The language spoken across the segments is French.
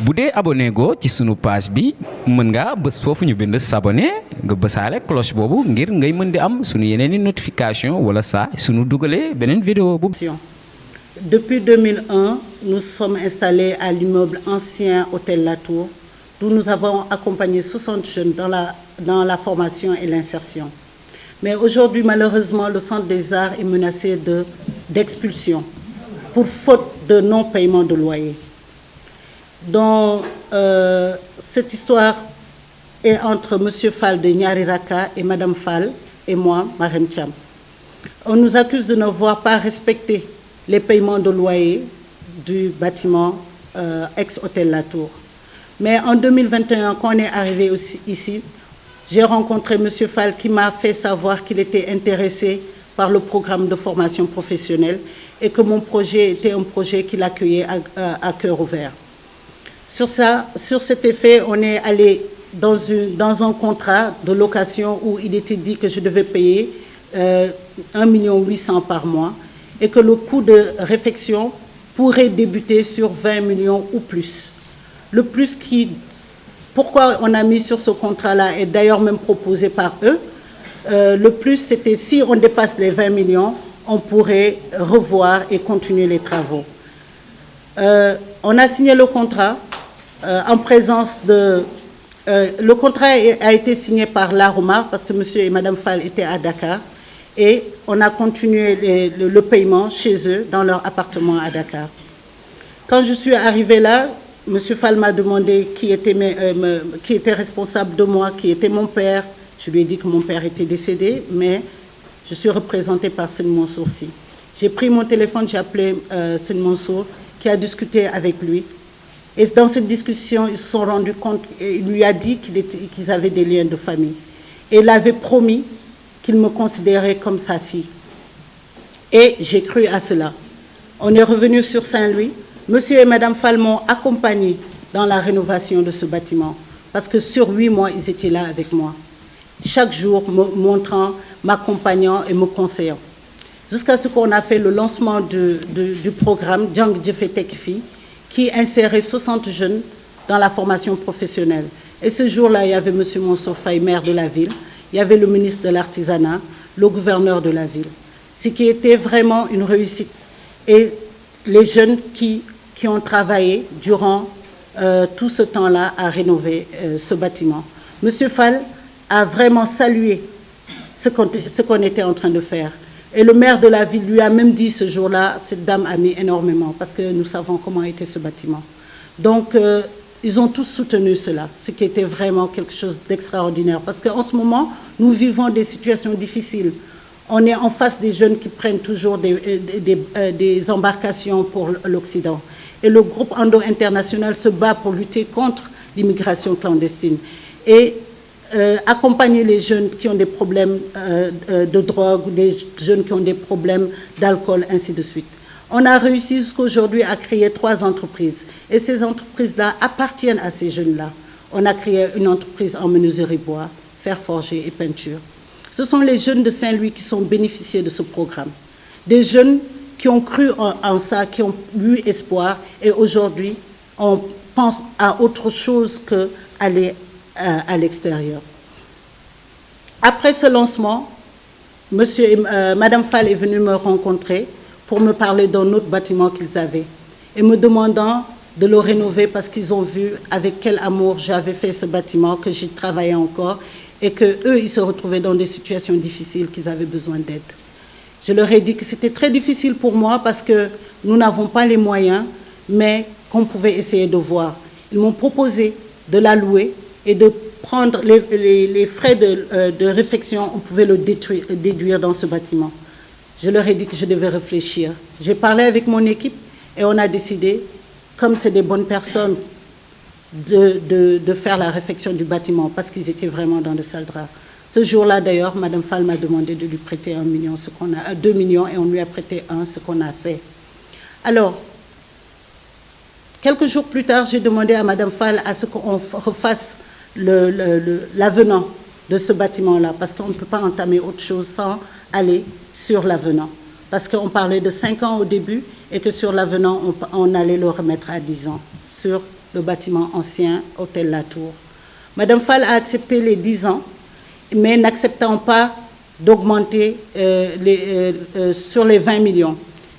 bu dee abonné go ci sunu page bi mën nga bës foofu ñu bind s'abonner nga bësaale cloche boobu ngir ngay mën di am sunu yeneeni notification wala saa sunu dugalee beneen vidéo bu. Depuis 2001, nous sommes installés à l'immeuble ancien Hôtel Latour, d'où nous avons accompagné 60 jeunes dans la formation et l'insertion. Mais aujourd'hui, malheureusement, le Centre des Arts est menacé d'expulsion pour faute de non-paiement de loyer. Donc, cette histoire est entre M. Fall de Nyariraka et Mme Fall et moi, Marem Thiam. On nous accuse de n'avoir pas respecté les paiements de loyer du bâtiment ex-Hôtel Latour. Mais en 2021, quand on est arrivé ici, j'ai rencontré M. Fall qui m'a fait savoir qu'il était intéressé par le programme de formation professionnelle et que mon projet était un projet qu'il accueillait à cœur ouvert. Sur cet effet, on est allé dans un contrat de location où il était dit que je devais payer 1,8 million par mois et que le coût de réfection pourrait débuter sur 20 millions ou plus. Le plus pourquoi on a mis sur ce contrat-là, est d'ailleurs même proposé par eux, le plus c'était si on dépasse les 20 millions, on pourrait revoir et continuer les travaux. On a signé le contrat en présence de... le contrat a été signé par l'Aroma parce que M. et Mme Fall étaient à Dakar et on a continué le paiement chez eux dans leur appartement à Dakar. Quand je suis arrivée là, M. Fall m'a demandé qui était responsable de moi, qui était mon père. Je lui ai dit que mon père était décédé, mais je suis représentée par Seigne Mansour. J'ai pris mon téléphone, j'ai appelé Seigne Mansour, qui a discuté avec lui. Et dans cette discussion, ils se sont rendus compte, il lui a dit qu'ils avaient des liens de famille. Et il avait promis qu'il me considérait comme sa fille. Et j'ai cru à cela. On est revenu sur Saint-Louis. Monsieur et Madame Fall m'ont accompagné dans la rénovation de ce bâtiment. Parce que sur 8 mois, ils étaient là avec moi. Chaque jour, me montrant, m'accompagnant et me conseillant. Jusqu'à ce qu'on a fait le lancement du programme Djang Djefé Tekfi, qui insérait 60 jeunes dans la formation professionnelle. Et ce jour-là, il y avait M. Mansour Faye, maire de la ville, il y avait le ministre de l'Artisanat, le gouverneur de la ville. Ce qui était vraiment une réussite. Et les jeunes qui ont travaillé durant tout ce temps-là à rénover ce bâtiment. M. Fall a vraiment salué ce qu'on était en train de faire. Et le maire de la ville lui a même dit ce jour-là, cette dame a mis énormément, parce que nous savons comment était ce bâtiment. Donc, ils ont tous soutenu cela, ce qui était vraiment quelque chose d'extraordinaire. Parce qu'en ce moment, nous vivons des situations difficiles. On est en face des jeunes qui prennent toujours des embarcations pour l'Occident. Et le groupe Ando International se bat pour lutter contre l'immigration clandestine. Et accompagner les jeunes qui ont des problèmes de drogue, des jeunes qui ont des problèmes d'alcool, ainsi de suite. On a réussi jusqu'aujourd'hui à créer 3 entreprises. Et ces entreprises-là appartiennent à ces jeunes-là. On a créé une entreprise en menuiserie bois, fer forgé et peinture. Ce sont les jeunes de Saint-Louis qui sont bénéficiés de ce programme. Des jeunes qui ont cru en ça, qui ont eu espoir. Et aujourd'hui, on pense à autre chose qu'aller à l'extérieur. Après ce lancement, Madame Fall est venue me rencontrer pour me parler d'un autre bâtiment qu'ils avaient et me demandant de le rénover parce qu'ils ont vu avec quel amour j'avais fait ce bâtiment, que j'y travaillais encore et qu'eux, ils se retrouvaient dans des situations difficiles, qu'ils avaient besoin d'aide. Je leur ai dit que c'était très difficile pour moi parce que nous n'avons pas les moyens, mais qu'on pouvait essayer de voir. Ils m'ont proposé de la louer et de prendre les frais de réfection, on pouvait le déduire dans ce bâtiment. Je leur ai dit que je devais réfléchir. J'ai parlé avec mon équipe et on a décidé, comme c'est des bonnes personnes, de faire la réfection du bâtiment parce qu'ils étaient vraiment dans de sales draps. Ce jour-là, d'ailleurs, Mme Fall m'a demandé de lui prêter 2 millions et on lui a prêté 1, ce qu'on a fait. Alors, quelques jours plus tard, j'ai demandé à Mme Fall à ce qu'on refasse l'avenant de ce bâtiment-là, parce qu'on ne peut pas entamer autre chose sans aller sur l'avenant. Parce qu'on parlait de 5 ans au début et que sur l'avenant, on allait le remettre à 10 ans sur le bâtiment ancien, Hôtel Latour. Madame Fall a accepté les 10 ans, mais n'acceptant pas d'augmenter sur les 20 millions.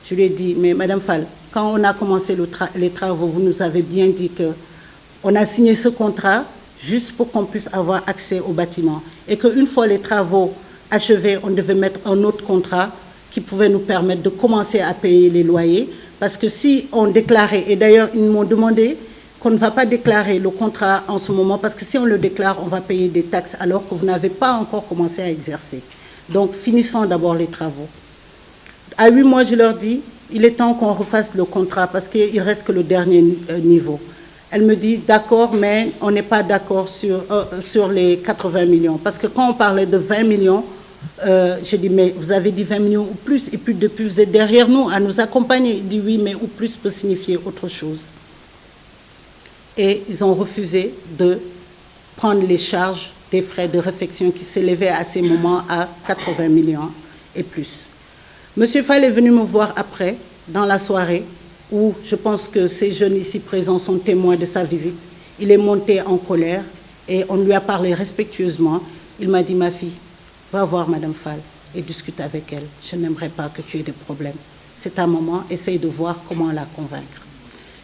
Je lui ai dit, mais Madame Fall, quand on a commencé les travaux, vous nous avez bien dit qu'on a signé ce contrat juste pour qu'on puisse avoir accès au bâtiment. Et qu'une fois les travaux achevés, on devait mettre un autre contrat qui pouvait nous permettre de commencer à payer les loyers. Parce que si on déclarait, et d'ailleurs ils m'ont demandé qu'on ne va pas déclarer le contrat en ce moment, parce que si on le déclare, on va payer des taxes alors que vous n'avez pas encore commencé à exercer. Donc finissons d'abord les travaux. À 8 mois, je leur dis, il est temps qu'on refasse le contrat parce qu'il reste que le dernier niveau. Elle me dit, d'accord, mais on n'est pas d'accord sur les 80 millions. Parce que quand on parlait de 20 millions, j'ai dit, mais vous avez dit 20 millions ou plus, et puis depuis vous êtes derrière nous à nous accompagner. Il dit, oui, mais ou plus peut signifier autre chose. Et ils ont refusé de prendre les charges des frais de réfection qui s'élevaient à ces moments à 80 millions et plus. Monsieur Fall est venu me voir après, dans la soirée, où je pense que ces jeunes ici présents sont témoins de sa visite. Il est monté en colère et on lui a parlé respectueusement. Il m'a dit, ma fille, va voir Madame Fall et discute avec elle. Je n'aimerais pas que tu aies des problèmes. C'est un moment, essaye de voir comment la convaincre.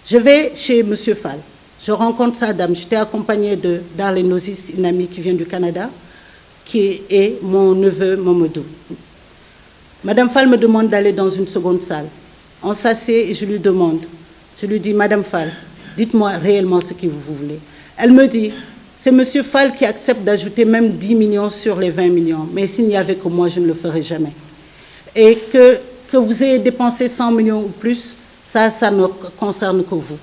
Je vais chez Monsieur Fall. Je rencontre sa dame. J'étais accompagnée de Darlene Nozis, une amie qui vient du Canada, qui est mon neveu Momodou. Madame Fall me demande d'aller dans une seconde salle. On s'assied et je lui demande. Je lui dis, Madame Fall, dites-moi réellement ce que vous voulez. Elle me dit, c'est Monsieur Fall qui accepte d'ajouter même 10 millions sur les 20 millions. Mais s'il n'y avait que moi, je ne le ferais jamais. Et que vous ayez dépensé 100 millions ou plus, ça ne concerne que vous.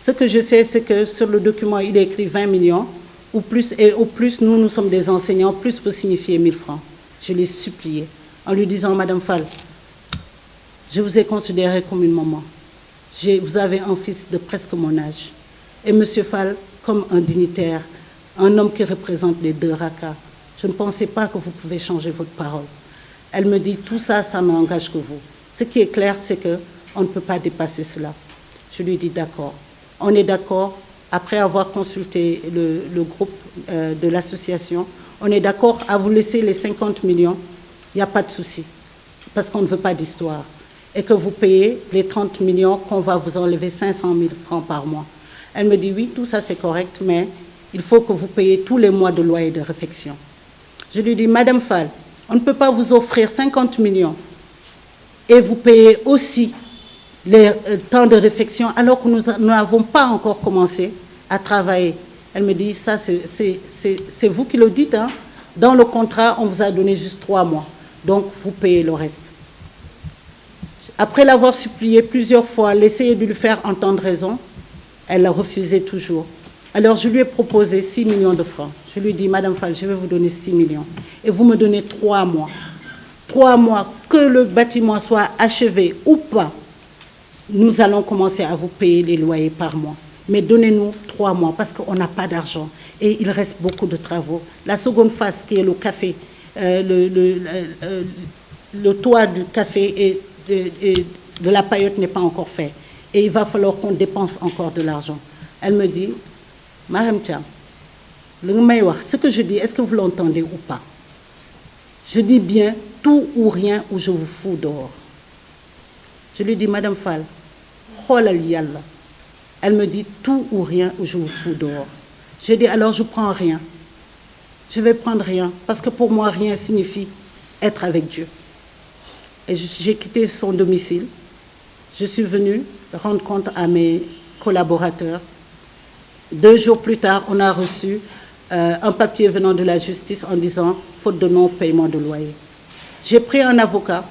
Ce que je sais, c'est que sur le document, il est écrit 20 millions ou plus. Et au plus, nous sommes des enseignants, plus peut signifier 1000 francs. Je l'ai supplié en lui disant, Madame Fall, je vous ai considéré comme une maman. Vous avez un fils de presque mon âge. Et Monsieur Fall, comme un dignitaire, un homme qui représente les deux rakas, je ne pensais pas que vous pouvez changer votre parole. Elle me dit, tout ça, ça n'engage que vous. Ce qui est clair, c'est qu'on ne peut pas dépasser cela. Je lui dis, d'accord. On est d'accord, après avoir consulté le groupe de l'association, on est d'accord à vous laisser les 50 millions, il n'y a pas de souci, parce qu'on ne veut pas d'histoire. Et que vous payez les 30 millions, qu'on va vous enlever 500 000 francs par mois. Elle me dit, oui, tout ça c'est correct, mais il faut que vous payiez tous les mois de loyer de réfection. Je lui dis, Madame Fall, on ne peut pas vous offrir 50 millions et vous payez aussi les temps de réflexion alors que nous n'avons pas encore commencé à travailler. Elle me dit, ça c'est vous qui le dites, hein? Dans le contrat, on vous a donné juste 3 mois, donc vous payez le reste. Après l'avoir supplié plusieurs fois, l'essayer de lui faire entendre raison, elle a refusé toujours. Alors je lui ai proposé 6 millions de francs. Je lui ai dit, Madame Fall, je vais vous donner 6 millions et vous me donnez 3 mois. 3 mois, que le bâtiment soit achevé ou pas, nous allons commencer à vous payer les loyers par mois. Mais donnez-nous 3 mois parce qu'on n'a pas d'argent et il reste beaucoup de travaux. La seconde phase qui est le café, le toit du café et de la paillote n'est pas encore fait. Et il va falloir qu'on dépense encore de l'argent. Elle me dit, Madame Thiam, ce que je dis, est-ce que vous l'entendez ou pas? Je dis bien tout ou rien ou je vous fous dehors. Je lui dis, Madame Fall, xoolal yàlla. Elle me dit tout ou rien ou je vous fous dehors. Je dis alors je prends rien. Je vais prendre rien parce que pour moi rien signifie être avec Dieu. Et j'ai quitté son domicile. Je suis venue rendre compte à mes collaborateurs. 2 jours plus tard, on a reçu un papier venant de la justice en disant faute de non-paiement de loyer. J'ai pris un avocat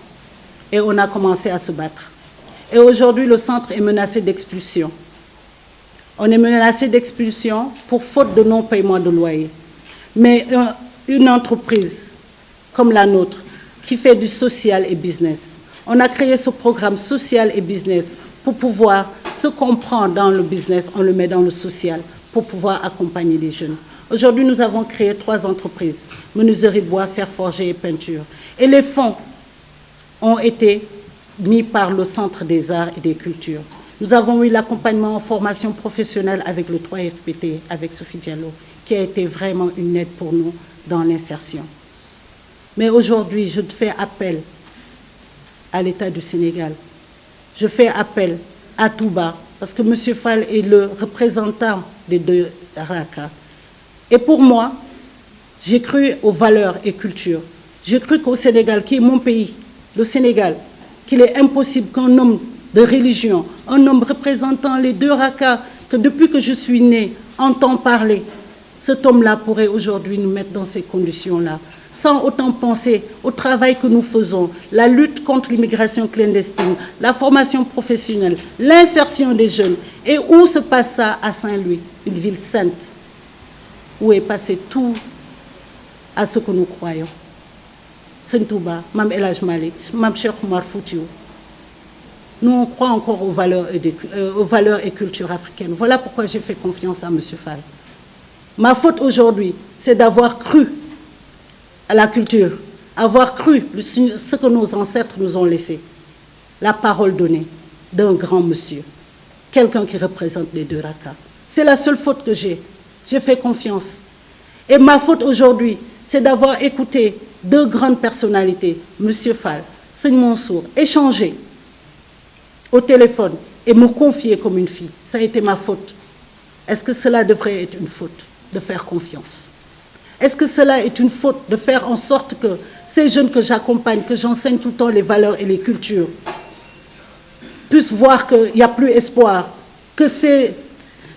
et on a commencé à se battre. Et aujourd'hui, le centre est menacé d'expulsion. On est menacé d'expulsion pour faute de non-paiement de loyer. Mais une entreprise comme la nôtre, qui fait du social et business, on a créé ce programme social et business pour pouvoir, ce qu'on prend dans le business, on le met dans le social, pour pouvoir accompagner les jeunes. Aujourd'hui, nous avons créé 3 entreprises, menuiserie bois, fer forgé et peinture. Et les fonds ont été mis par le Centre des Arts et des Cultures. Nous avons eu l'accompagnement en formation professionnelle avec le 3FPT, avec Sophie Diallo, qui a été vraiment une aide pour nous dans l'insertion. Mais aujourd'hui, je fais appel à l'État du Sénégal. Je fais appel à Touba, parce que M. Fall est le représentant des deux RACA. Et pour moi, j'ai cru aux valeurs et cultures. J'ai cru qu'au Sénégal, qui est mon pays, le Sénégal, qu'il est impossible qu'un homme de religion, un homme représentant les deux RACA, que depuis que je suis née, entend parler, cet homme-là pourrait aujourd'hui nous mettre dans ces conditions-là, sans autant penser au travail que nous faisons, la lutte contre l'immigration clandestine, la formation professionnelle, l'insertion des jeunes. Et où se passe ça à Saint-Louis, une ville sainte, où est passé tout à ce que nous croyons. Sëñ Touba, Mame El Hadj Malick, Mame Cheikh Oumar Foutiyou. Nous, on croit encore aux valeurs et cultures africaines. Voilà pourquoi j'ai fait confiance à M. Fall. Ma faute aujourd'hui, c'est d'avoir cru à la culture, avoir cru ce que nos ancêtres nous ont laissé. La parole donnée d'un grand monsieur, quelqu'un qui représente les deux RACA. C'est la seule faute que j'ai. J'ai fait confiance. Et ma faute aujourd'hui, c'est d'avoir écouté deux grandes personnalités, M. Fall, Seigne Mansour, échanger au téléphone et me confier comme une fille. Ça a été ma faute. Est-ce que cela devrait être une faute de faire confiance? Est-ce que cela est une faute de faire en sorte que ces jeunes que j'accompagne, que j'enseigne tout le temps les valeurs et les cultures, puissent voir qu'il n'y a plus espoir, que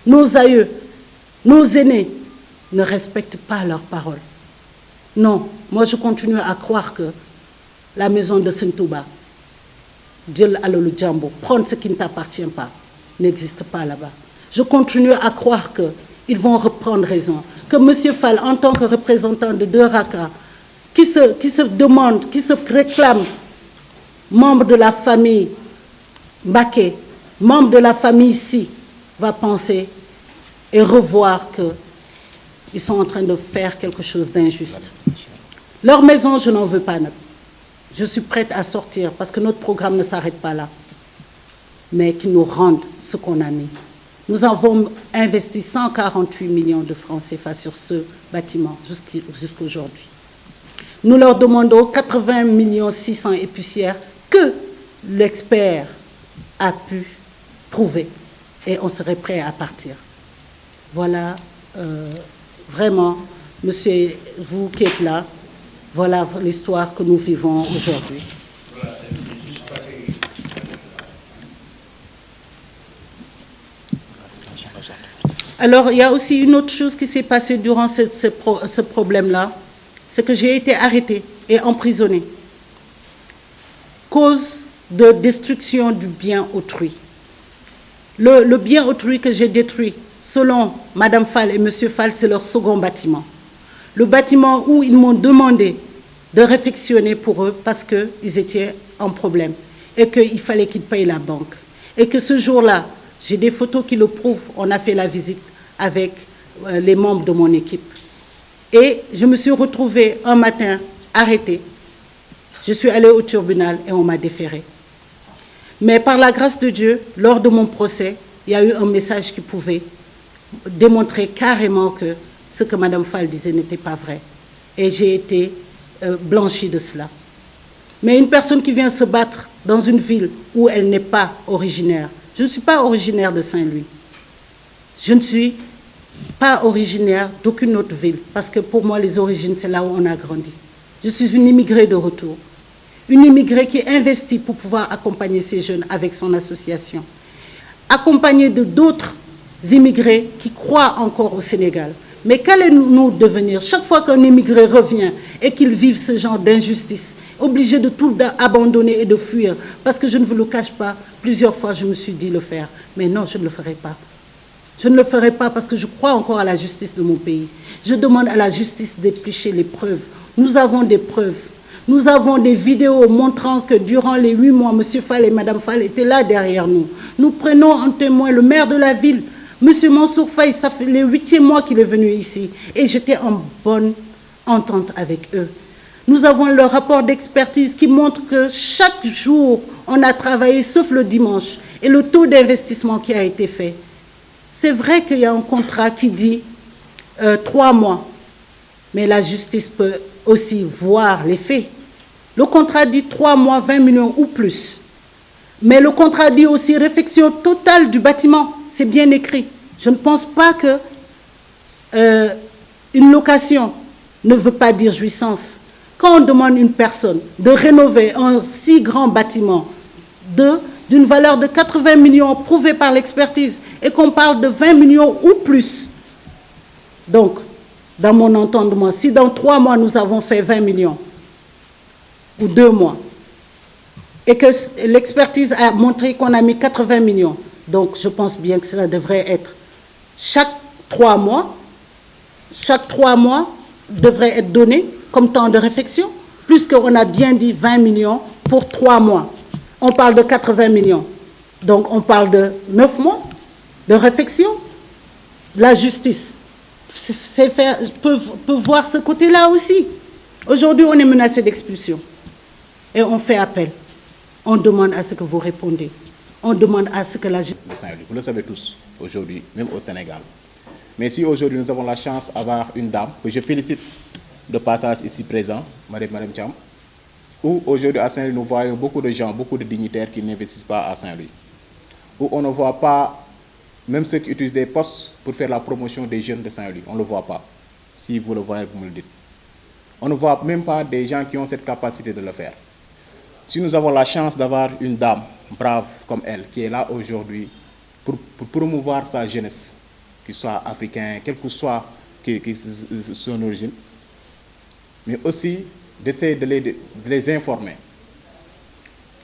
nos aïeux, nos aînés ne respectent pas leurs paroles? Non, moi je continue à croire que la maison de Sëñ Touba, Djel Alalu Djambo, prendre ce qui ne t'appartient pas, n'existe pas là-bas. Je continue à croire qu'ils vont reprendre raison, que M. Fall, en tant que représentant de deux RACA, qui se demande, qui se réclame membre de la famille Mbacké, membre de la famille Si, va penser et revoir qu'ils sont en train de faire quelque chose d'injuste. Leur maison, je n'en veux pas. Je suis prête à sortir parce que notre programme ne s'arrête pas là. Mais qu'ils nous rendent ce qu'on a mis. Nous avons investi 148 millions de francs CFA sur ce bâtiment jusqu'aujourd'hui. Nous leur demandons 80 millions 600 et poussières que l'expert a pu trouver. Et on serait prêt à partir. Voilà, vraiment, monsieur, vous qui êtes là, voilà l'histoire que nous vivons aujourd'hui. Alors, il y a aussi une autre chose qui s'est passée durant ce problème-là, c'est que j'ai été arrêtée et emprisonnée. Cause de destruction du bien autrui. Le bien autrui que j'ai détruit, selon Madame Fall et Monsieur Fall, c'est leur second bâtiment. Le bâtiment où ils m'ont demandé de réfectionner pour eux parce qu'ils étaient en problème et qu'il fallait qu'ils payent la banque. Et que ce jour-là, j'ai des photos qui le prouvent, on a fait la visite avec les membres de mon équipe. Et je me suis retrouvée un matin arrêtée. Je suis allée au tribunal et on m'a déférée. Mais par la grâce de Dieu, lors de mon procès, il y a eu un message qui pouvait démontrer carrément que ce que Madame Fall disait n'était pas vrai. Et j'ai été blanchie de cela. Mais une personne qui vient se battre dans une ville où elle n'est pas originaire, je ne suis pas originaire de Saint-Louis. Je ne suis pas originaire d'aucune autre ville, parce que pour moi, les origines, c'est là où on a grandi. Je suis une immigrée de retour. Une immigrée qui investit pour pouvoir accompagner ces jeunes avec son association. Accompagnée de d'autres immigrés qui croient encore au Sénégal. Mais qu'allons-nous devenir chaque fois qu'un immigré revient et qu'il vive ce genre d'injustice, obligé de tout abandonner et de fuir? Parce que je ne vous le cache pas, plusieurs fois je me suis dit le faire. Mais non, je ne le ferai pas. Je ne le ferai pas parce que je crois encore à la justice de mon pays. Je demande à la justice d'éplucher les preuves. Nous avons des preuves. Nous avons des vidéos montrant que durant les 8 mois, M. Fall et Mme Fall étaient là derrière nous. Nous prenons en témoin le maire de la ville, M. Mansour Faye, ça fait le 8e mois qu'il est venu ici. Et j'étais en bonne entente avec eux. Nous avons le rapport d'expertise qui montre que chaque jour, on a travaillé, sauf le dimanche. et le taux d'investissement qui a été fait. C'est vrai qu'il y a un contrat qui dit 3 mois, mais la justice peut aussi voir les faits. Le contrat dit 3 mois, 20 millions ou plus. Mais le contrat dit aussi réfection totale du bâtiment. C'est bien écrit. Je ne pense pas que une location ne veut pas dire jouissance. Quand on demande à une personne de rénover un si grand bâtiment d'une valeur de 80 millions prouvée par l'expertise et qu'on parle de 20 millions ou plus, donc, dans mon entendement, si dans 3 mois nous avons fait 20 millions, ou 2 mois, et que l'expertise a montré qu'on a mis 80 millions, donc je pense bien que ça devrait être chaque 3 mois devrait être donné comme temps de réflexion, puisqu'on a bien dit 20 millions pour 3 mois. On parle de 80 millions. Donc on parle de 9 mois de réflexion. La justice peut voir ce côté-là aussi. Aujourd'hui, on est menacé d'expulsion. Et on fait appel. On demande à ce que vous répondez. On demande à ce que la justice... Vous le savez tous, aujourd'hui, même au Sénégal. Mais si aujourd'hui nous avons la chance d'avoir une dame, que je félicite de passage ici présent, Madame Thiam, où aujourd'hui à Saint-Louis, nous voyons beaucoup de gens, beaucoup de dignitaires qui n'investissent pas à Saint-Louis. Où on ne voit pas, même ceux qui utilisent des postes pour faire la promotion des jeunes de Saint-Louis, on ne le voit pas. Si vous le voyez, vous me le dites. On ne voit même pas des gens qui ont cette capacité de le faire. Si nous avons la chance d'avoir une dame brave comme elle, qui est là aujourd'hui pour promouvoir sa jeunesse, qu'il soit africain, quel que soit son origine, mais aussi d'essayer de les informer,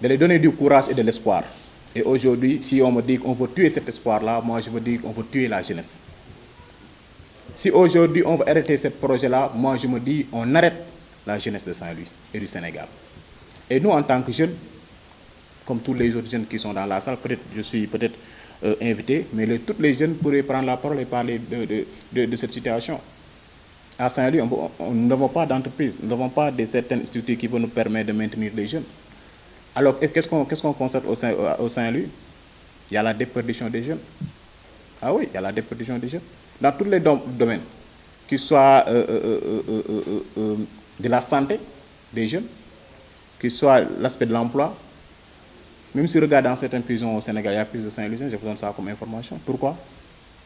de les donner du courage et de l'espoir. Et aujourd'hui, si on me dit qu'on veut tuer cet espoir-là, moi je me dis qu'on veut tuer la jeunesse. Si aujourd'hui on veut arrêter ce projet-là, moi je me dis on arrête la jeunesse de Saint-Louis et du Sénégal. Et nous, en tant que jeunes, comme tous les autres jeunes qui sont dans la salle, peut-être je suis invité, mais tous les jeunes pourraient prendre la parole et parler de cette situation. À Saint-Louis, nous n'avons pas d'entreprise, nous n'avons pas de certaines structures qui vont nous permettre de maintenir les jeunes. Alors, qu'est-ce qu'on constate au Saint-Louis? Il y a la déperdition des jeunes. Ah oui, il y a la déperdition des jeunes. Dans tous les domaines, qu'il soit de la santé des jeunes, qu'il soit l'aspect de l'emploi. Même si on regarde dans certaines prisons au Sénégal, il y a plus de Saint-Louisiens, je vous donne ça comme information. Pourquoi?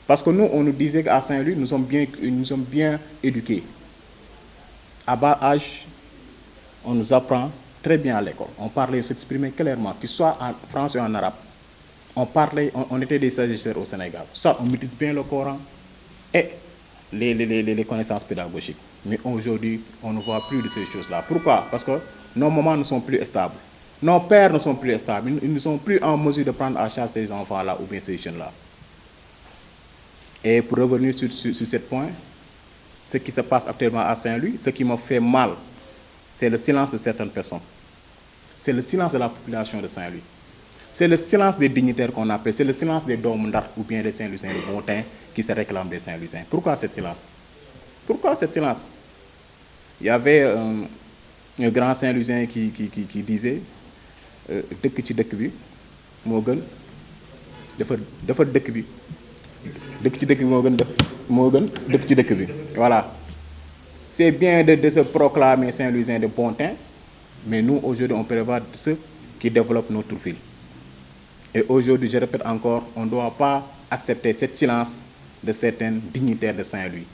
Parce que nous, on nous disait qu'à Saint-Louis, nous sommes bien éduqués. À bas âge, on nous apprend très bien à l'école. On parlait, on s'exprimait clairement, que ce soit en français ou en arabe. On était des stagiaires au Sénégal. Ça, on maîtrise bien le Coran et les connaissances pédagogiques. Mais aujourd'hui, on ne voit plus de ces choses-là. Pourquoi? Parce que nos mamans ne sont plus stables. Nos pères ne sont plus stables. Ils ne sont plus en mesure de prendre en charge ces enfants-là ou bien ces jeunes-là. Et pour revenir sur ce point, ce qui se passe actuellement à Saint-Louis, ce qui me fait mal, c'est le silence de certaines personnes. C'est le silence de la population de Saint-Louis. C'est le silence des dignitaires qu'on appelle, c'est le silence des Domundar ou bien des Saint-Louisiens de bon teint qui se réclament des Saint-Louisiens. Pourquoi ce silence? Pourquoi ce silence? Il y avait un grand Saint-Louisien qui disait dëkk ci dëkk bi moo gën dafa dëkk bi dëkk ci dëkk bi moo gën dëkk ci dëkk bi. Voilà. C'est bien de se proclamer Saint-Louisien de bon teint, mais nous aujourd'hui on prévoit ceux qui développent notre ville. Et aujourd'hui, je répète encore, on ne doit pas accepter ce silence de certains dignitaires de Saint-Louis,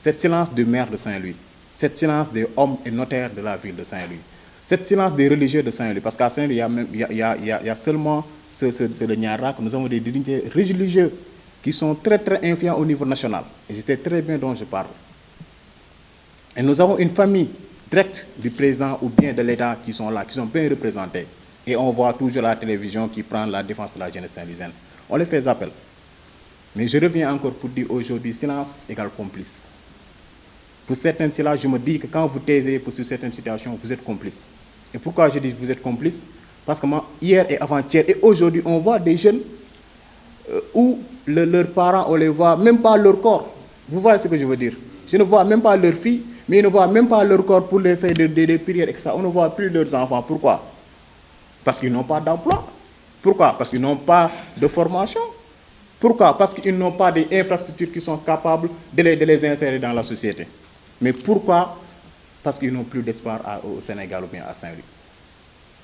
ce silence du maire de Saint-Louis, ce silence des hommes et notaires de la ville de Saint-Louis, ce silence des religieux de Saint-Louis, parce qu'à Saint-Louis, il y a seulement le Niara, que nous avons des dignitaires religieux qui sont très très influents au niveau national. Et je sais très bien dont je parle. Et nous avons une famille directe du président ou bien de l'État qui sont là, qui sont bien représentés. Et on voit toujours la télévision qui prend la défense de la jeunesse saint-louisienne. On les fait appel. Mais je reviens encore pour dire aujourd'hui, silence égale complice. Pour certains silences, je me dis que quand vous taisez sur certaines situations, vous êtes complice. Et pourquoi je dis que vous êtes complice? Parce que moi, hier et avant-hier et aujourd'hui, on voit des jeunes où leurs parents, on les voit même pas leur corps. Vous voyez ce que je veux dire? Je ne vois même pas leurs filles, mais ils ne voient même pas leur corps pour les faire des prières, etc. On ne voit plus leurs enfants. Pourquoi? Parce qu'ils n'ont pas d'emploi. Pourquoi? Parce qu'ils n'ont pas de formation. Pourquoi? Parce qu'ils n'ont pas des infrastructures qui sont capables de les insérer dans la société. Mais pourquoi? Parce qu'ils n'ont plus d'espoir au Sénégal ou bien à Saint-Louis.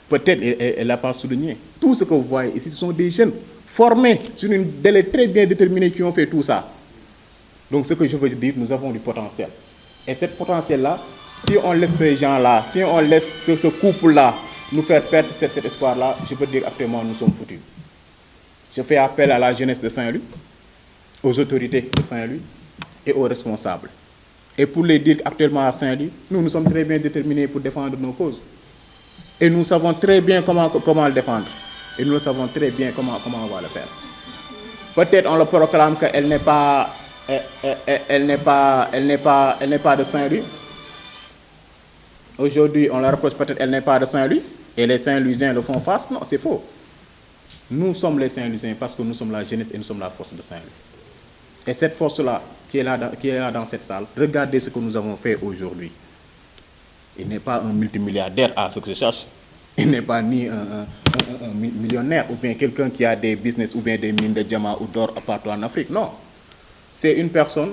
Peut-être, elle n'a pas souligné. Tout ce que vous voyez ici, ce sont des jeunes formés sur une délai très bien déterminée qui ont fait tout ça. Donc ce que je veux dire, nous avons du potentiel. Et ce potentiel-là, si on laisse ces gens-là, si on laisse ce couple-là nous faire perdre cet espoir-là, je peux dire actuellement nous sommes foutus. Je fais appel à la jeunesse de Saint-Louis, aux autorités de Saint-Louis et aux responsables. Et pour les dire actuellement à Saint-Louis, nous sommes très bien déterminés pour défendre nos causes. Et nous savons très bien comment le défendre. Et nous savons très bien comment on va le faire. Peut-être on le proclame qu'elle n'est pas, elle n'est pas de Saint-Louis. Aujourd'hui, on la reproche peut-être qu'elle n'est pas de Saint-Louis. Et les Saint-Louisiens le font face. Non, c'est faux. Nous sommes les Saint-Louisiens parce que nous sommes la jeunesse et nous sommes la force de Saint-Louis. Et cette force-là, qui est là dans cette salle, regardez ce que nous avons fait aujourd'hui. Il n'est pas un multimilliardaire à ce que je cherche. Il n'est pas ni un millionnaire ou bien quelqu'un qui a des business ou bien des mines de diamants ou d'or partout en Afrique. Non. C'est une personne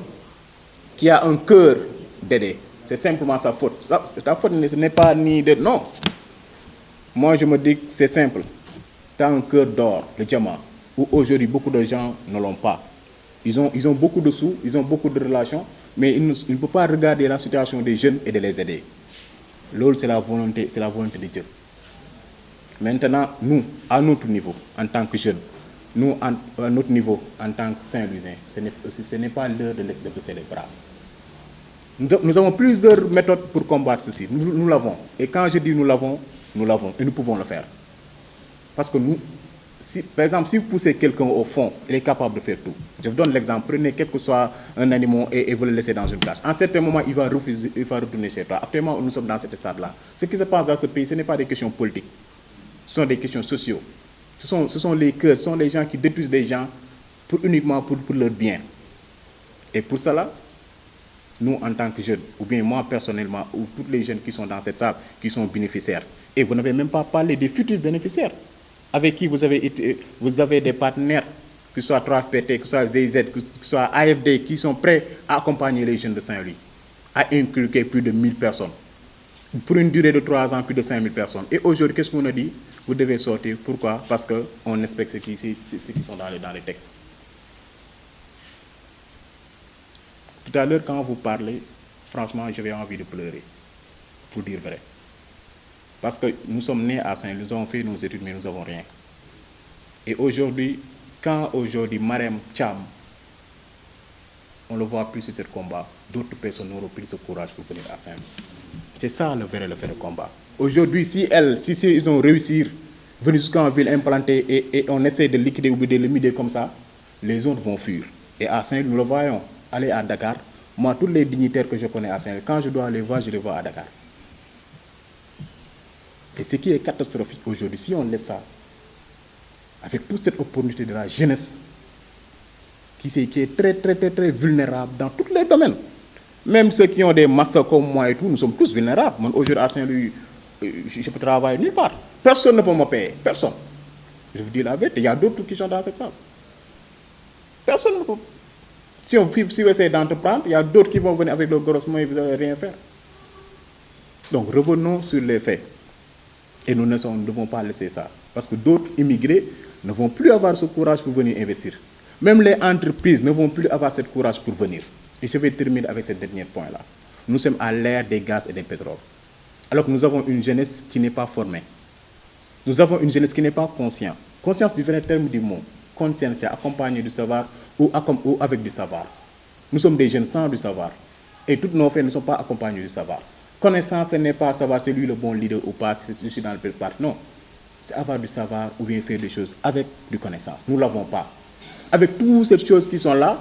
qui a un cœur d'aider. C'est simplement sa faute. Ta faute, ce n'est pas ni de... Non. Moi, je me dis que c'est simple. Tu as un cœur d'or, de diamant, où aujourd'hui beaucoup de gens ne l'ont pas. Ils ont beaucoup de sous, ils ont beaucoup de relations, mais ils ne peuvent pas regarder la situation des jeunes et de les aider. L'autre, c'est la volonté de Dieu. Maintenant, nous, à notre niveau, en tant que jeunes, nous, à notre niveau, en tant que Saint-Louisiens, ce n'est pas l'heure de baisser les bras. Nous avons plusieurs méthodes pour combattre ceci. Nous l'avons. Et quand je dis nous l'avons, et nous pouvons le faire. Parce que nous, par exemple, si vous poussez quelqu'un au fond, il est capable de faire tout. Je vous donne l'exemple. Prenez quel que soit un animal et vous le laissez dans une place. En certain moment, il va refuser, il va retourner chez toi. Actuellement, nous sommes dans cet stade-là. Ce qui se passe dans ce pays, ce n'est pas des questions politiques. Ce sont des questions sociales. Ce sont les cœurs, ce sont les gens qui détruisent des gens uniquement pour leur bien. Et pour cela, nous, en tant que jeunes, ou bien moi personnellement, ou tous les jeunes qui sont dans cette salle, qui sont bénéficiaires, et vous n'avez même pas parlé des futurs bénéficiaires, avec qui vous avez des partenaires, que ce soit 3FPT, que ce soit ZZ, que ce soit AFD, qui sont prêts à accompagner les jeunes de Saint-Louis, à inculquer plus de 1000 personnes. Pour une durée de 3 ans, plus de 5000 personnes. Et aujourd'hui, qu'est-ce qu'on a dit? Vous devez sortir. Pourquoi? Parce qu'on respecte ceux qui sont dans les textes. Tout à l'heure, quand vous parlez, franchement, j'avais envie de pleurer, pour dire vrai. Parce que nous sommes nés à Saint-Louis, nous avons fait nos études, mais nous n'avons rien. Et aujourd'hui, quand Marème Thiam, on ne le voit plus sur ce combat, d'autres personnes n'auront plus ce courage pour venir à Saint-Louis. C'est ça le vrai combat. Aujourd'hui, si ils ont réussi à venir jusqu'en ville implantée et on essaie de liquider ou de l'éliminer comme ça, les autres vont fuir. Et à Saint-Louis, nous le voyons, aller à Dakar. Moi, tous les dignitaires que je connais à Saint-Louis, quand je dois les voir, je les vois à Dakar. Et ce qui est catastrophique aujourd'hui, si on laisse ça, avec toute cette opportunité de la jeunesse, qui est très, très, très, très vulnérable dans tous les domaines. Même ceux qui ont des masters comme moi et tout, nous sommes tous vulnérables. Moi, aujourd'hui, à Saint-Louis, je peux travailler nulle part. Personne ne peut me payer. Personne. Je vous dis la vérité. Il y a d'autres qui sont dans cette salle. Personne ne peut. Si vous essayez d'entreprendre, il y a d'autres qui vont venir avec le gros moyens et vous n'allez rien faire. Donc, revenons sur les faits. Et nous ne devons pas laisser ça. Parce que d'autres immigrés ne vont plus avoir ce courage pour venir investir. Même les entreprises ne vont plus avoir ce courage pour venir. Et je vais terminer avec ce dernier point-là. Nous sommes à l'ère des gaz et des pétroles. Alors que nous avons une jeunesse qui n'est pas formée. Nous avons une jeunesse qui n'est pas consciente. Conscience du vrai terme du mot. Conscience, c'est accompagner du savoir ou avec du savoir. Nous sommes des jeunes sans du savoir. Et tous nos faits ne sont pas accompagnés du savoir. Connaissance, ce n'est pas savoir c'est lui le bon leader ou pas, si je suis dans le parti. Non. C'est avoir du savoir ou bien faire des choses avec du connaissance. Nous ne l'avons pas. Avec toutes ces choses qui sont là,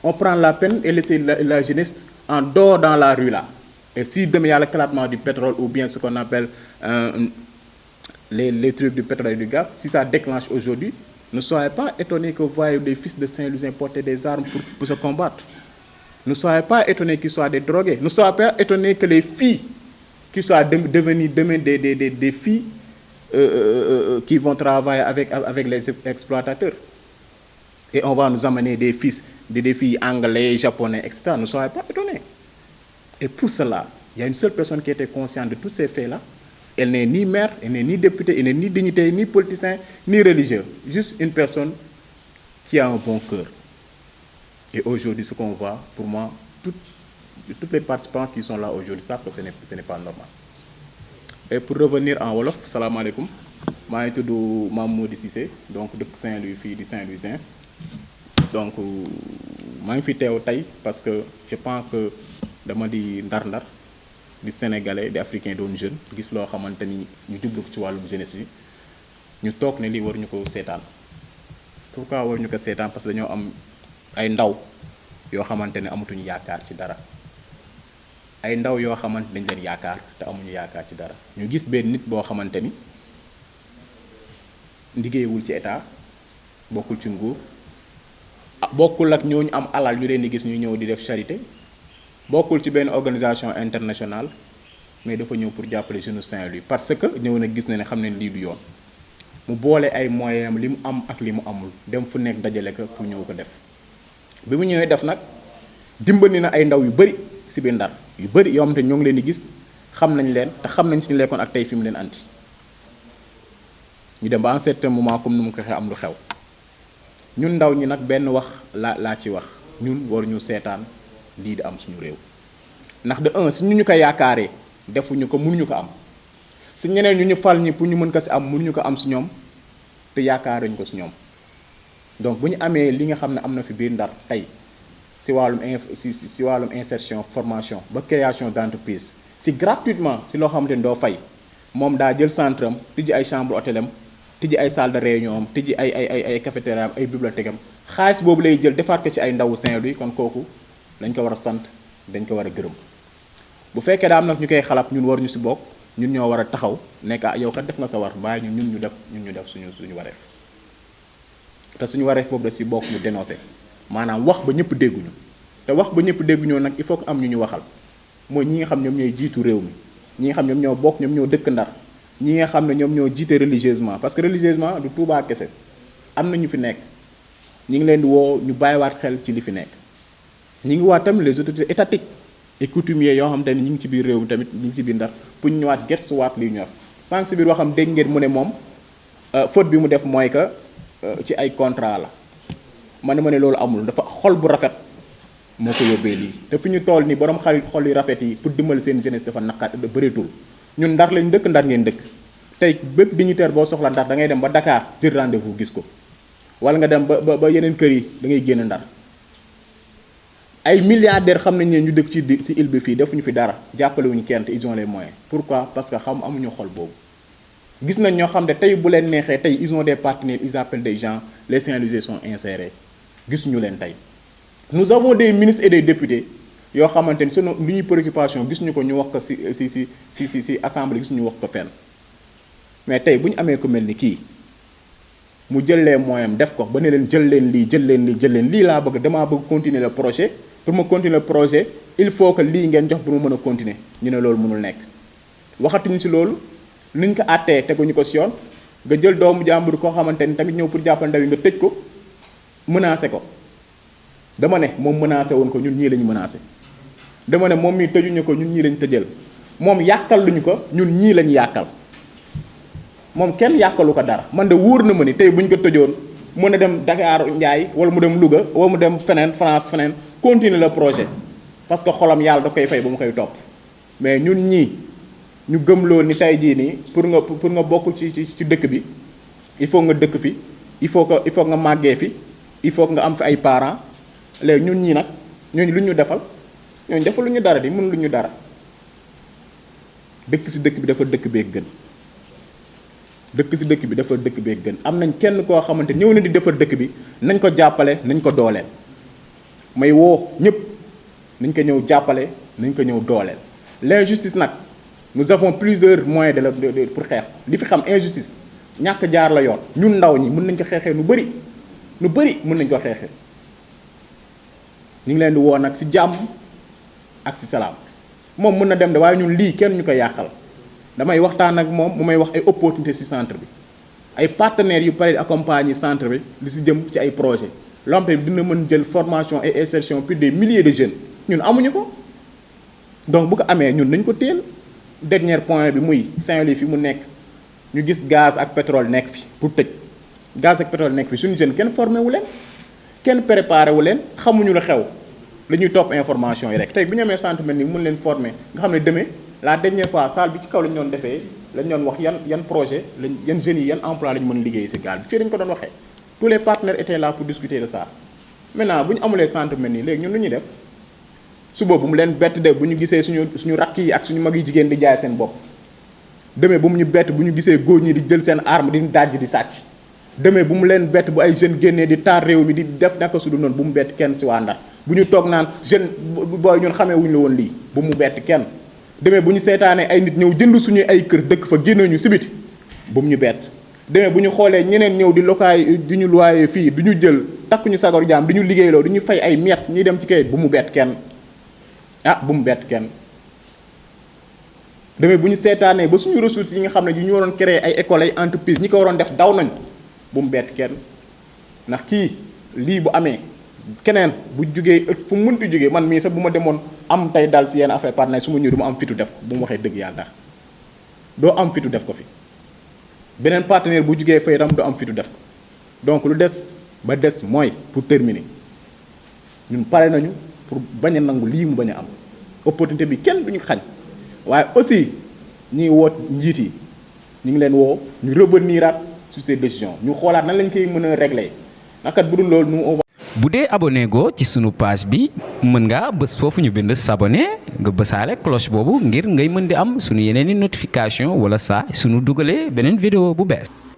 on prend la peine et laisser la jeunesse en dehors dans la rue là. Et si demain il y a l'éclatement du pétrole ou bien ce qu'on appelle les trucs du pétrole et du gaz, si ça déclenche aujourd'hui, ne soyez pas étonnés que vous voyez des fils de Saint-Louis porter des armes pour se combattre. Ne soyez pas étonnés qu'ils soient des drogués. Ne soyez pas étonnés que les filles qui soient devenues demain des filles qui vont travailler avec les exploitateurs. Et on va nous amener des filles anglais, japonais, etc. Ne soyez pas étonnés. Et pour cela, il y a une seule personne qui était consciente de tous ces faits-là. Elle n'est ni maire, elle n'est ni députée, elle n'est ni dignitaire, ni politicien, ni religieux. Juste une personne qui a un bon cœur. Et aujourd'hui, ce qu'on voit, pour moi, toutes les participants qui sont là aujourd'hui savent que ce n'est pas normal. Et pour revenir en Wolof, salam alaikum. Je suis Mamoudi Cissé, donc de Saint-Louis, fille de Saint-Louisien. Donc, je suis ici parce que je pense que dama di ndar-ndar di sénégalais di africain doon jeune gis loo xamante ni ñu jublu ko ci wàllum jeunesse yi ñu toog ne lii waruñu ko seetaan pourquoi waruñu ko seetaan parce que dañoo am ay ndaw yoo xamante ne amatuñu yaakaar ci dara ay ndaw yoo xamante dañ leen yaakaar te amuñu yaakaar ci dara ñu gis benn nit boo xamante ni liggéeyewul ci état bokkul ci nguur bokkul ak ñooñu am alal ñu leen di gis ñu ñëw di def charité bokkul ci benn organisation internationale mais dafa ñëw pour jàppale jeune Saint-Louis parce que ñëw na gis na ne xam ne lii du yoon mu boole ay moyens am li mu am ak li mu amul dem fu nekk dajale ko pour ñëw ko def bi mu ñëwee def nag dimbali na ay ndaw yu bëri si biir Ndar yu bëri yoo xam te ñoo ngi leen di gis xam nañ leen te xam nañ suñu lekkoon ak tey fi mu leen anti ñu dem ba un certain moment comme nu mu ko waxee am lu xew ñun ndaw ñi nag benn wax laa ci wax ñun waruñu seetaan lii di am suñu réew ndax de un si ñu ko yaakaaree defuñu ko mënuñu ko am si ñeneen ñu fal ñi pour ñu mën ko si am mënuñu ko am si ñoom te yaakaaruñu ko si ñoom donc bu ñu amee li nga xam ne am na fi biir Ndar tey si wàllum si wàllum insertion formation ba création d'entreprise si gratuitement si loo xamante ni doo fay moom daa jël centre am tijji ay chambre hôtel am tijji ay salle de réunion am tijji ay cafétéria am ay bibliothèque am xaalis boobu lay jël defaat ko ci ay ndawu Saint-Louis kon kooku dañ ko war a sant dañ ko war a gërëm bu fekkee daa am nag ñu koy xalab ñun war ñu si bokk ñun ñoo war a taxaw nekk yow kat def nga sa war bàyyi ñun ñu def suñu wareef te suñu wareef boobu da si bokk ñu dénoncé maanaam wax ba ñëpp dégguñu te wax ba ñëpp dégguñoo nag il faut que am ñu waxal mooy ñi nga xam ñoom ñooy jiitu réew mi ñi nga xam ñoom ñoo bokk ñoom ñoo dëkk Ndar ñi nga xam ne ñoom ñoo jiite religieusement parce que religieusement du Touba kese am na ñu fi nekk ñi ngi leen di woo ñu bàyyiwaat xel ci li fi nekk ñi ngi waa tamit les autorités étatiques et coutumiers yoo xam te ne ñi ngi ci biir réew mi tamit ñi ngi ci biir Ndar pour ñu ñëwaat gëstuwaat lii ñu wax sànq si biir waxam dégg ngeen mu ne moom faute bi mu def mooy que ci ay contrat la man ma ne loolu amul dafa xol bu rafet moo ko yóbbee lii te fi ñu tool nii borom xol yu rafet yi pour dimbali seen jeunesse dafa naqar bëreetul ñun Ndar lañ dëkk Ndar ngeen dëkk tey bépp dignitaire boo soxla Ndar da ngay dem ba Dakar jël rendez-vous gis ko wala nga dem ba yeneen kër yi da ngay génn Ndar ay milliardaires xam nañ ne ñu dëkk ci île bi fii defuñu fi dara jàppalewuñu kenn te ils ont les moyens pourquoi parce que amuñu xol boobu gis nañ ñoo xam ne tey bu leen neexee tey ils ont des partenaires ils appellent des gens les Saint-Louisiens sont insérés gisuñu leen tey nous avons des ministres et des députés yoo xamante ni sunu lu ñuy préoccupation gisuñu ko ñu wax ko si assemblée gisuñu wax ko fenn mais tey bu ñu amee ko mel ni kii mu jël les moyens def ko ba ne leen jël leen lii laa bëgg damaa bëgg continuer le projet pour ma continuer le projet il faut que lii ngeen jox pour mu mën a continuer ñu ne loolu mënul nekk waxatuñu si loolu niñ ko àttee teguñu ko si yoon nga jël doomu jàmbur koo xamante ni tamit ñëw pour jàppal ndaw yi nga tëj ko menacé ko dama ne moom menacé woon ko ñun ñii lañu menacé dama ne moom mii tëjuñu ko ñun ñii lañu tëjal moom yàkkal luñu ko ñun ñii lañu yàkkal moom kenn yàkkalu ko dara man de wóor na ma ni tey bu ñu ko tëjoon mën a dem Dakar Ndiaye wala mu dem Louga wala mu dem feneen France feneen continuer le projet parce que xolam yàlla da koy fay ba mu koy topp mais ñun ñii ñu gëmloo ni tey jii nii pour nga bokk ci dëkk bi il faut nga dëkk fi il faut nga màggee fi il faut nga am fi ay parents léegi ñun ñii nag ñooñu lu ñu defal ñooñu defal lu ñu dara di mën lu ñu dara dëkk si dëkk bi dafa dëkk bee gën dëkk si dëkk bi dafa dëkk bee gën am nañ kenn koo xamante ñëw na di defar dëkk bi nañ ko jàppale nañ ko dooleel may woo ñëpp nañ ko ñëw jàppale nañ ko ñëw dooleel l'injustice nag nous avons plusieurs moyens de pour xeex li fi xam injustice ñàkk jaar la yoon ñun ndaw ñi mën nañ ko xeexee nu bëri mën nañ ko xeexee ñu ngi leen di woo nag si jàmm ak si salaam moom mën na dem de waaye ñun lii kenn ñu ko yàqal damay waxtaan ak moom mu may wax ay opportunités ci centre bi ay partenaires yu pare di accompagner centre bi li ci jëm ci ay projets loo xam te dina mën jël formation et insertion plus des milliers de jeunes ñun amuñu ko donc bu ko amee ñun nañ ko teel dernier point bi muy Saint-Louis fi mu nekk ñu gis gaz ak pétrole nekk fi pour tëj gaz ak pétrole nekk fi suñu jeune kenn formé wu leen kenn préparé wu leen xamuñu la xew dañuy topp information yi rek tey bu ñu amee centre mel ni mën leen former nga xam ne demee la dernière fois salle bi ci kaw lañ doon defee lañ doon wax yan projet lañ yan jeunes yi yan emploi lañ mën liggéey ci gaal bi fii dañ ko doon waxee tous les partenaires étaient là pour discuter de ça maintenant bu ñu amulee centre mel nii léegi ñun lu ñuy def suba bu mu leen bett de bu ñu gisee suñu rakk yi ak suñu mag yi jigéen di jaay seen bopp demee bu mu ñu bett bu ñu gisee góor ñi di jël seen arme di dajj di sàcc demee bu mu leen bett bu ay jeunes génnee di taar réew mi di def naka su du noonu bu mu bett kenn ci waa Ndar bu ñu toog naan jeune booy ñun xamee wuñu la woon lii bu mu bett kenn demee bu ñu seetaanee ay nit ñëw jënd suñuy ay kër dëkk fa génne ñu sibiti bu mu ñu bett demee bu ñu xoolee ñeneen ñëw di lokaay di ñu loyer fii du ñu jël takk ñu sagaru jaam di ñu liggéeyloo di ñu fay ay miet ñuy dem ci kayit bu mu bett kenn bu mu bett kenn demee bu ñu seetaanee ba suñu ressources yi nga xam ne ñu waroon créer ay écoles ay entreprises ñi ko waroon def daw nañ bu mu bett kenn ndax kii lii bu amee keneen bu jugee fu mu mënti jugee man mii sax bu ma demoon am tey dal si yenn affaire partenaire su ma ñëw du ma am fitu def ko bu mu waxee dëgg yàlla tax doo am fitu def ko fi beneen partenaire bu jugee fay ram doo am fitu def ko donc lu des ba des mooy pour terminer ñun pare nañu pour bañ a nangu lii mu bañ a am opportunité bi kenn duñu xañ waaye aussi ñi woot njiit yi ñu ngi leen woo ñu reveniraat sur ces décisions ñu xoolaat nan lañ koy mën a régler ndax kat bu dul loolu nu bu dee abonné go ci sunu page bi mën ngaa bës foofu ñu bind s'abonner nga bësaale cloche boobu ngir ngay mën di am sunu yeneen i notification wala saa sunu dugalee beneen vidéo bu bees